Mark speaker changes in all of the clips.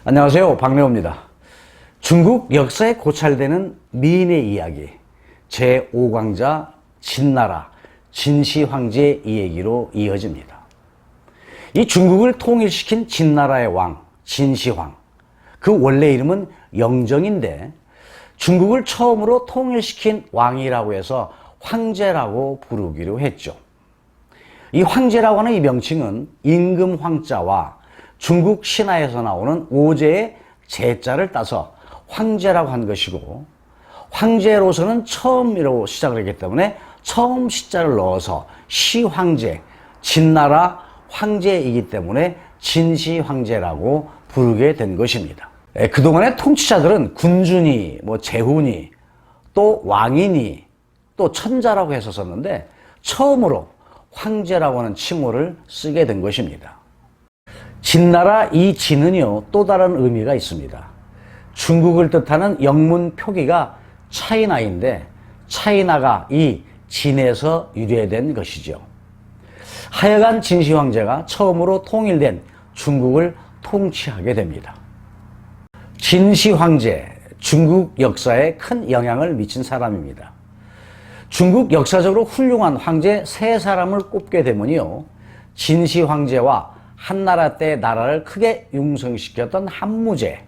Speaker 1: 안녕하세요, 박래호입니다. 중국 역사에 고찰되는 미인의 이야기, 제5강자 진나라 진시 황제의 이야기로 이어집니다. 이 중국을 통일시킨 진나라의 왕 진시황, 그 원래 이름은 영정인데 중국을 처음으로 통일시킨 왕이라고 해서 황제라고 부르기로 했죠. 이 황제라고 하는 이 명칭은 임금 황자와 중국 신화에서 나오는 오제의 제자를 따서 황제라고 한 것이고, 황제로서는 처음이라고 시작을 했기 때문에 처음 시자를 넣어서 시황제, 진나라 황제이기 때문에 진시황제라고 부르게 된 것입니다. 그동안의 통치자들은 군주니 제후니 또 왕이니 또 천자라고 했었는데 처음으로 황제라고 하는 칭호를 쓰게 된 것입니다. 진나라 이 진은요, 또 다른 의미가 있습니다. 중국을 뜻하는 영문 표기가 차이나인데 차이나가 이 진에서 유래된 것이죠. 하여간 진시 황제가 처음으로 통일된 중국을 통치하게 됩니다. 진시 황제, 중국 역사에 큰 영향을 미친 사람입니다. 중국 역사적으로 훌륭한 황제 3사람을 꼽게 되면요, 진시 황제와 한나라 때 나라를 크게 융성시켰던 한무제,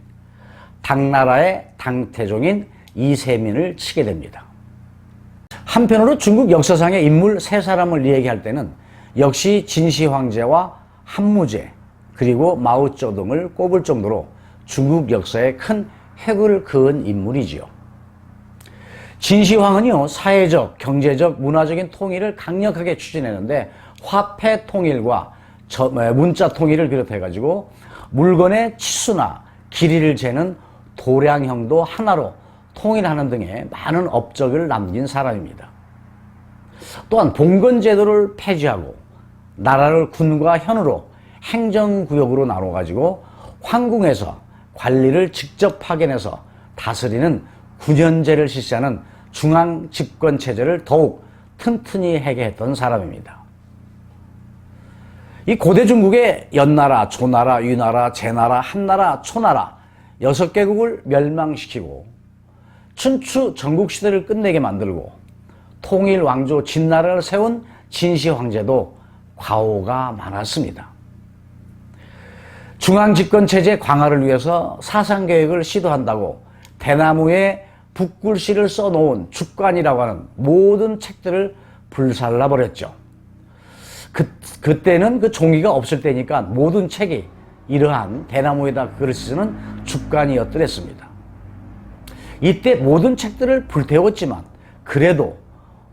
Speaker 1: 당나라의 당태종인 이세민을 치게 됩니다. 한편으로 중국 역사상의 인물 3사람을 이야기할 때는 역시 진시 황제와 한무제 그리고 마오쩌둥을 꼽을 정도로 중국 역사에 큰 획을 그은 인물이지요. 진시황은요, 사회적, 경제적, 문화적인 통일을 강력하게 추진했는데 화폐 통일과 문자 통일을 비롯해가지고 물건의 치수나 길이를 재는 도량형도 하나로 통일하는 등의 많은 업적을 남긴 사람입니다. 또한 봉건제도를 폐지하고 나라를 군과 현으로 행정구역으로 나눠가지고 황궁에서 관리를 직접 파견해서 다스리는 군현제를 실시하는 중앙집권체제를 더욱 튼튼히 하게 했던 사람입니다. 이 고대 중국의 연나라, 조나라, 유나라, 제나라, 한나라, 초나라 6개국을 멸망시키고 춘추 전국시대를 끝내게 만들고 통일 왕조 진나라를 세운 진시 황제도 과오가 많았습니다. 중앙집권체제 강화를 위해서 사상개혁을 시도한다고 대나무에 붓글씨를 써놓은 죽관이라고 하는 모든 책들을 불살라버렸죠. 그때는 그 종이가 없을 때니까 모든 책이 이러한 대나무에다 글을 쓰는 죽관이었더랬습니다. 이때 모든 책들을 불태웠지만 그래도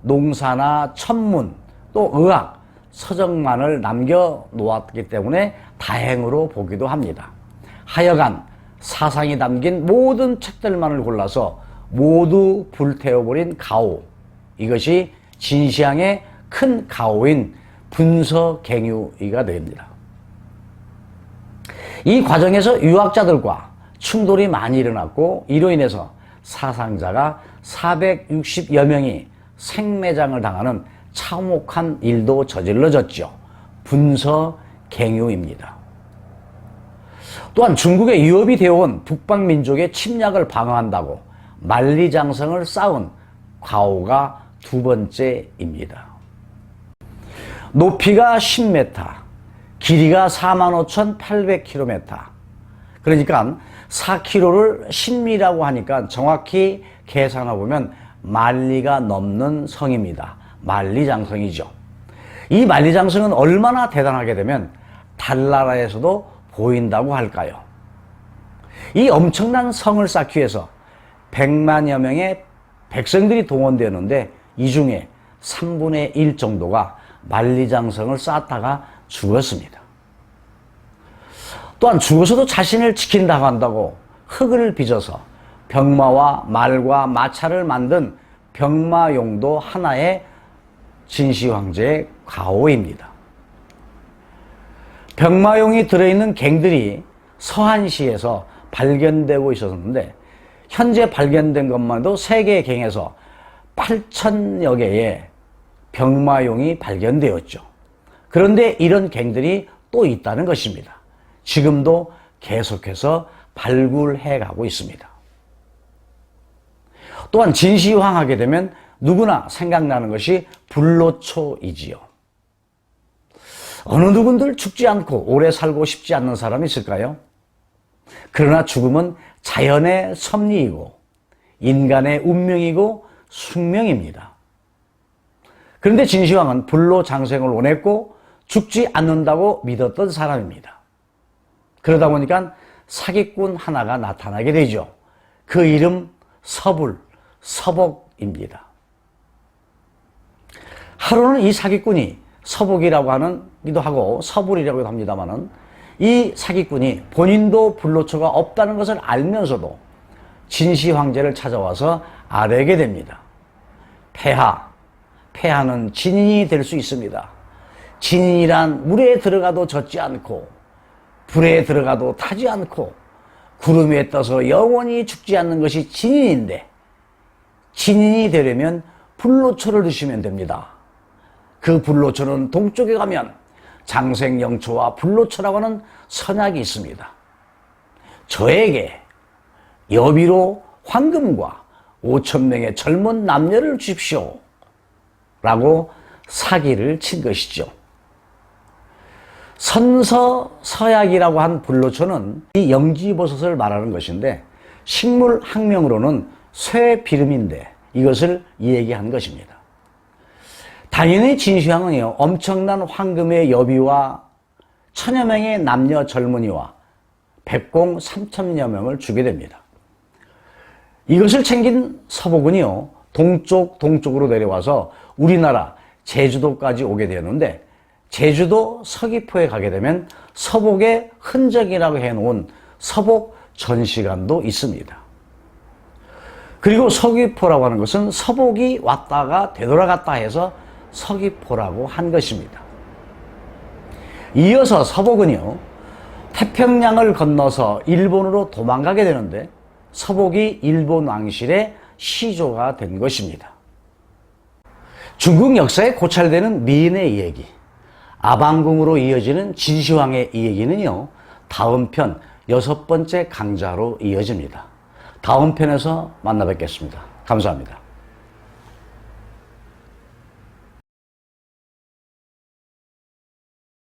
Speaker 1: 농사나 천문 또 의학, 서적만을 남겨놓았기 때문에 다행으로 보기도 합니다. 하여간 사상이 담긴 모든 책들만을 골라서 모두 불태워버린 가오, 이것이 진시황의 큰 가오인 분서갱유이가 됩니다. 이 과정에서 유학자들과 충돌이 많이 일어났고 이로 인해서 사상자가 460여 명이 생매장을 당하는 참혹한 일도 저질러졌죠. 분서갱유입니다. 또한 중국에 유업이 되어온 북방민족의 침략을 방어한다고 만리장성을 쌓은 과오가 2번째입니다. 높이가 10m, 길이가 45,800km. 그러니까 4km를 10리라고 하니까 정확히 계산해보면 만리가 넘는 성입니다. 만리장성이죠. 이 만리장성은 얼마나 대단하게 되면 달나라에서도 보인다고 할까요? 이 엄청난 성을 쌓기 위해서 100만여 명의 백성들이 동원되었는데 이 중에 3분의 1 정도가 만리장성을 쌓다가 죽었습니다. 또한 죽어서도 자신을 지킨다고 한다고 흙을 빚어서 병마와 말과 마차를 만든 병마용도 하나의 진시황제의 과오입니다. 병마용이 들어있는 갱들이 서한시에서 발견되고 있었는데 현재 발견된 것만도 세계의 갱에서 8,000여 개의 병마용이 발견되었죠. 그런데 이런 갱들이 또 있다는 것입니다. 지금도 계속해서 발굴해 가고 있습니다. 또한 진시황하게 되면 누구나 생각나는 것이 불로초이지요. 어느 누군들 죽지 않고 오래 살고 싶지 않는 사람이 있을까요? 그러나 죽음은 자연의 섭리이고 인간의 운명이고 숙명입니다. 그런데 진시황은 불로장생을 원했고 죽지 않는다고 믿었던 사람입니다. 그러다 보니까 사기꾼 하나가 나타나게 되죠. 그 이름 서복입니다. 하루는 이 사기꾼이 서복이라고 하기도 하고 서불이라고도 합니다만은 이 사기꾼이 본인도 불로초가 없다는 것을 알면서도 진시 황제를 찾아와서 아뢰게 됩니다. 폐하는 진인이 될 수 있습니다. 진인이란 물에 들어가도 젖지 않고 불에 들어가도 타지 않고 구름 위에 떠서 영원히 죽지 않는 것이 진인인데 진인이 되려면 불로초를 드시면 됩니다. 그 불로초는 동쪽에 가면 장생영초와 불로초라고 하는 선약이 있습니다. 저에게 여비로 황금과 5,000명의 젊은 남녀를 주십시오 라고 사기를 친 것이죠. 선서서약이라고 한 불로초는 이 영지버섯을 말하는 것인데 식물학명으로는 쇠비름인데 이것을 얘기한 것입니다. 당연히 진시황은요, 엄청난 황금의 여비와 1,000여 명의 남녀 젊은이와 백공 3,000여 명을 주게 됩니다. 이것을 챙긴 서복은요, 동쪽으로 내려와서 우리나라 제주도까지 오게 되었는데 제주도 서귀포에 가게 되면 서복의 흔적이라고 해놓은 서복 전시관도 있습니다. 그리고 서귀포라고 하는 것은 서복이 왔다가 되돌아갔다 해서 서귀포라고 한 것입니다. 이어서 서복은요, 태평양을 건너서 일본으로 도망가게 되는데 서복이 일본 왕실의 시조가 된 것입니다. 중국 역사에 고찰되는 미인의 이야기, 아방궁으로 이어지는 진시황의 이야기는요, 다음 편 6번째 강좌로 이어집니다. 다음 편에서 만나 뵙겠습니다. 감사합니다.